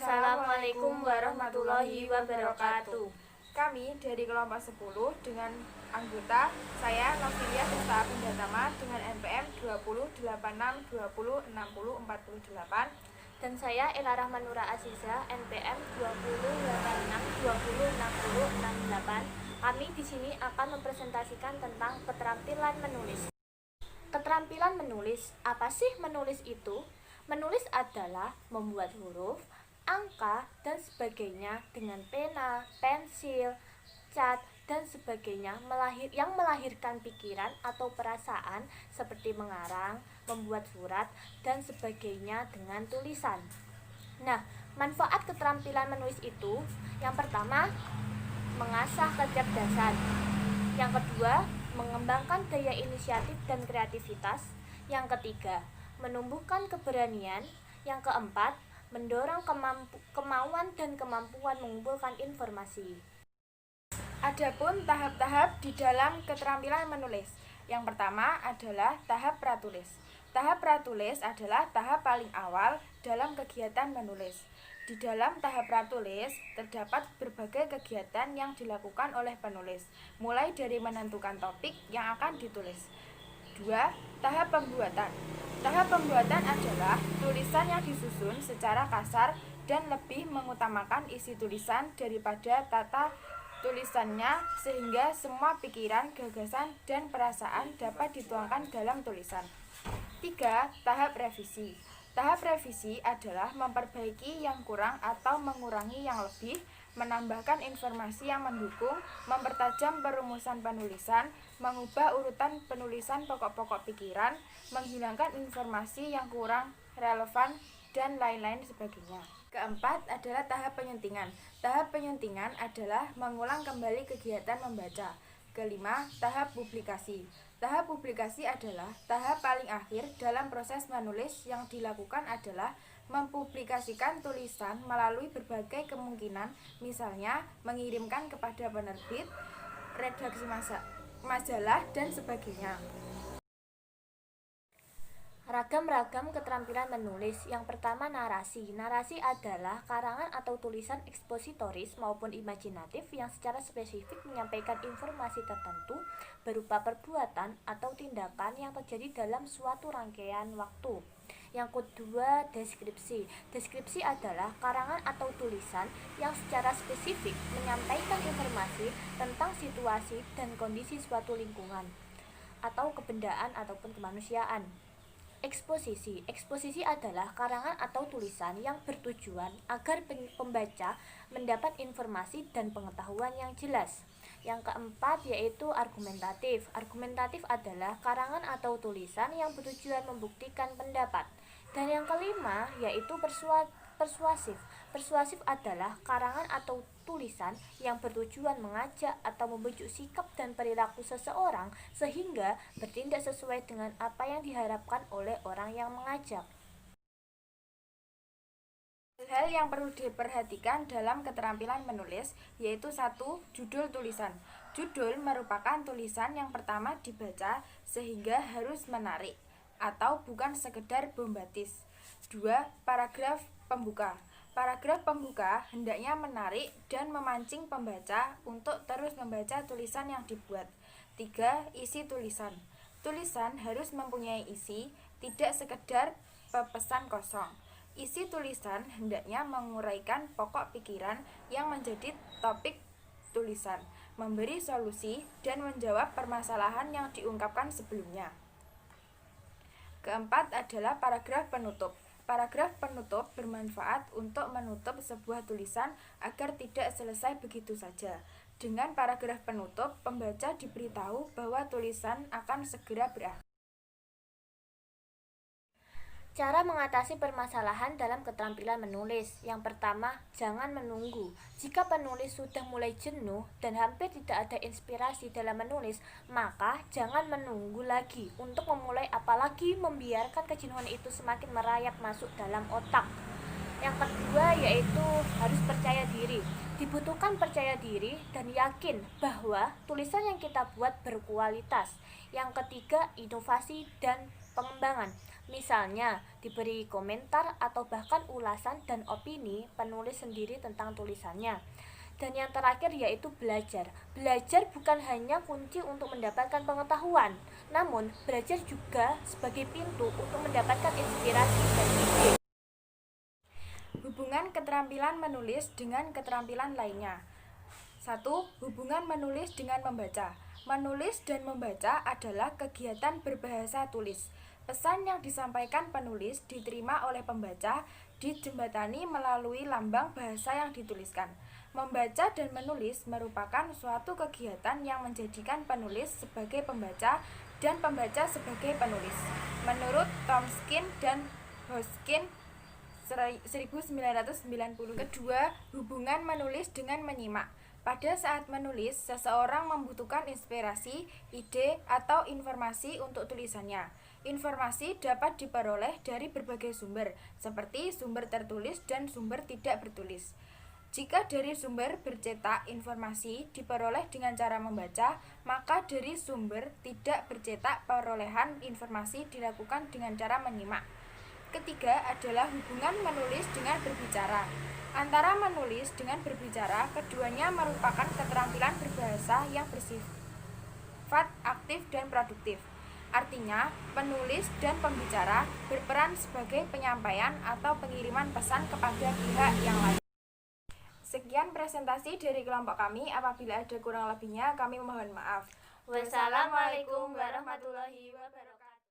Assalamualaikum warahmatullahi wabarakatuh. Kami dari kelompok 10 dengan anggota saya Novilia Desta Pindatama dengan NPM 2086206048 Dan saya Ela Rahman Nura Aziza NPM 2086206068. Kami di sini akan mempresentasikan tentang keterampilan menulis. Keterampilan menulis, apa sih menulis itu? Menulis adalah membuat huruf, angka, dan sebagainya dengan pena, pensil, cat, dan sebagainya yang melahirkan pikiran atau perasaan seperti mengarang, membuat surat, dan sebagainya dengan tulisan. Nah, manfaat keterampilan menulis itu yang pertama, mengasah kecerdasan. Yang kedua, mengembangkan daya inisiatif dan kreativitas. Yang ketiga, menumbuhkan keberanian. Yang keempat, mendorong kemauan dan kemampuan mengumpulkan informasi. Adapun tahap-tahap di dalam keterampilan menulis. Yang pertama adalah tahap pratulis. Tahap pratulis adalah tahap paling awal dalam kegiatan menulis. Di dalam tahap pratulis terdapat berbagai kegiatan yang dilakukan oleh penulis, mulai dari menentukan topik yang akan ditulis. 2. Tahap pembuatan. Tahap pembuatan adalah tulisan yang disusun secara kasar dan lebih mengutamakan isi tulisan daripada tata tulisannya sehingga semua pikiran, gagasan, dan perasaan dapat dituangkan dalam tulisan. 3. Tahap revisi. Tahap revisi adalah memperbaiki yang kurang atau mengurangi yang lebih, menambahkan informasi yang mendukung, mempertajam perumusan penulisan, mengubah urutan penulisan pokok-pokok pikiran, menghilangkan informasi yang kurang relevan, dan lain-lain sebagainya. Keempat adalah tahap penyuntingan. Tahap penyuntingan adalah mengulang kembali kegiatan membaca. Kelima, tahap publikasi. Tahap publikasi adalah tahap paling akhir dalam proses menulis. Yang dilakukan adalah mempublikasikan tulisan melalui berbagai kemungkinan, misalnya mengirimkan kepada penerbit, redaksi majalah, dan sebagainya. Ragam-ragam keterampilan menulis. Yang pertama, narasi. Narasi adalah karangan atau tulisan ekspositoris maupun imajinatif yang secara spesifik menyampaikan informasi tertentu berupa perbuatan atau tindakan yang terjadi dalam suatu rangkaian waktu. Yang kedua, deskripsi. Deskripsi adalah karangan atau tulisan yang secara spesifik menyampaikan informasi tentang situasi dan kondisi suatu lingkungan atau kebendaan ataupun kemanusiaan. Eksposisi. Eksposisi adalah karangan atau tulisan yang bertujuan agar pembaca mendapat informasi dan pengetahuan yang jelas. Yang keempat yaitu argumentatif. Argumentatif adalah karangan atau tulisan yang bertujuan membuktikan pendapat. Dan yang kelima yaitu persuasif. Persuasif adalah karangan atau tulisan yang bertujuan mengajak atau membujuk sikap dan perilaku seseorang sehingga bertindak sesuai dengan apa yang diharapkan oleh orang yang mengajak. Hal yang perlu diperhatikan dalam keterampilan menulis yaitu 1. Judul tulisan. Judul merupakan tulisan yang pertama dibaca sehingga harus menarik atau bukan sekedar bombastis. 2. Paragraf pembuka. Paragraf pembuka hendaknya menarik dan memancing pembaca untuk terus membaca tulisan yang dibuat. 3. Isi tulisan. Tulisan harus mempunyai isi, tidak sekedar pepesan kosong. Isi tulisan hendaknya menguraikan pokok pikiran yang menjadi topik tulisan, memberi solusi, dan menjawab permasalahan yang diungkapkan sebelumnya. Keempat adalah paragraf penutup. Paragraf penutup bermanfaat untuk menutup sebuah tulisan agar tidak selesai begitu saja. Dengan paragraf penutup, pembaca diberitahu bahwa tulisan akan segera berakhir. Cara mengatasi permasalahan dalam keterampilan menulis. Yang pertama, jangan menunggu. Jika penulis sudah mulai jenuh dan hampir tidak ada inspirasi dalam menulis, maka jangan menunggu lagi untuk memulai, apalagi membiarkan kejenuhan itu semakin merayap masuk dalam otak. Yang kedua yaitu harus percaya diri. Dibutuhkan percaya diri dan yakin bahwa tulisan yang kita buat berkualitas. Yang ketiga, inovasi dan pengembangan. Misalnya, diberi komentar atau bahkan ulasan dan opini penulis sendiri tentang tulisannya. Dan yang terakhir yaitu belajar. Belajar bukan hanya kunci untuk mendapatkan pengetahuan, namun belajar juga sebagai pintu untuk mendapatkan inspirasi dan ide. Hubungan keterampilan menulis dengan keterampilan lainnya. 1. Hubungan menulis dengan membaca. Menulis dan membaca adalah kegiatan berbahasa tulis. Pesan yang disampaikan penulis diterima oleh pembaca, dijembatani melalui lambang bahasa yang dituliskan. Membaca dan menulis merupakan suatu kegiatan yang menjadikan penulis sebagai pembaca dan pembaca sebagai penulis. Menurut Tomskin dan Hoskin 1990. Kedua, hubungan menulis dengan menyimak. Pada saat menulis, seseorang membutuhkan inspirasi, ide, atau informasi untuk tulisannya. Informasi dapat diperoleh dari berbagai sumber, seperti sumber tertulis dan sumber tidak bertulis. Jika dari sumber bercetak informasi diperoleh dengan cara membaca, maka dari sumber tidak bercetak perolehan informasi dilakukan dengan cara menyimak. Ketiga adalah hubungan menulis dengan berbicara. Antara menulis dengan berbicara, keduanya merupakan keterampilan berbahasa yang bersifat aktif dan produktif. Artinya, penulis dan pembicara berperan sebagai penyampaian atau pengiriman pesan kepada pihak yang lain. Sekian presentasi dari kelompok kami. Apabila ada kurang lebihnya, kami mohon maaf. Wassalamualaikum warahmatullahi wabarakatuh.